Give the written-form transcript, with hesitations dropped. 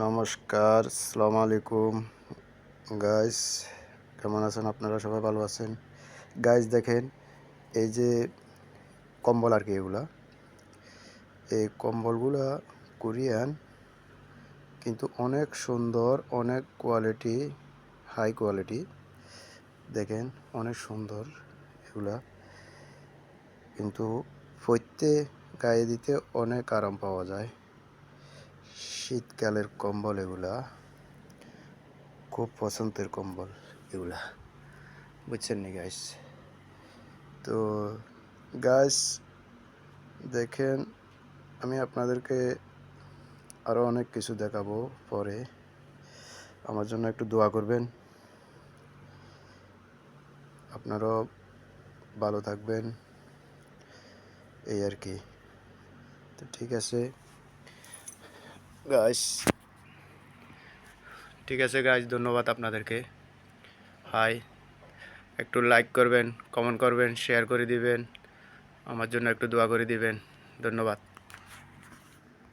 নমস্কার, আসসালামু আলাইকুম গাইস। কেমন আছেন আপনারা? সবাই ভালো আছেন? গাইস দেখেন, এই যে কম্বল আর কি, এই কম্বলগুলা কোরিয়ান, কিন্তু অনেক সুন্দর, অনেক কোয়ালিটি, হাই কোয়ালিটি। দেখেন অনেক সুন্দর এগুলা, কিন্তু পরতে গায়ে দিতে অনেক আরাম পাওয়া যায়। শীতকালের কম্বল এগুলা, খুব পছন্দের কম্বল এগুলা, বুঝছেন নি গাইস? তো গাইস দেখেন, আমি আপনাদেরকে আরও অনেক কিছু দেখাবো পরে। আমার জন্য একটু দোয়া করবেন, আপনারাও ভালো থাকবেন, এই আর কি। তো ঠিক আছে গাইস, ধন্যবাদ আপনাদেরকে। হাই, একটু লাইক করবেন, কমেন্ট করবেন, শেয়ার করে দিবেন, আমার জন্য একটু দোয়া করে দিবেন। ধন্যবাদ।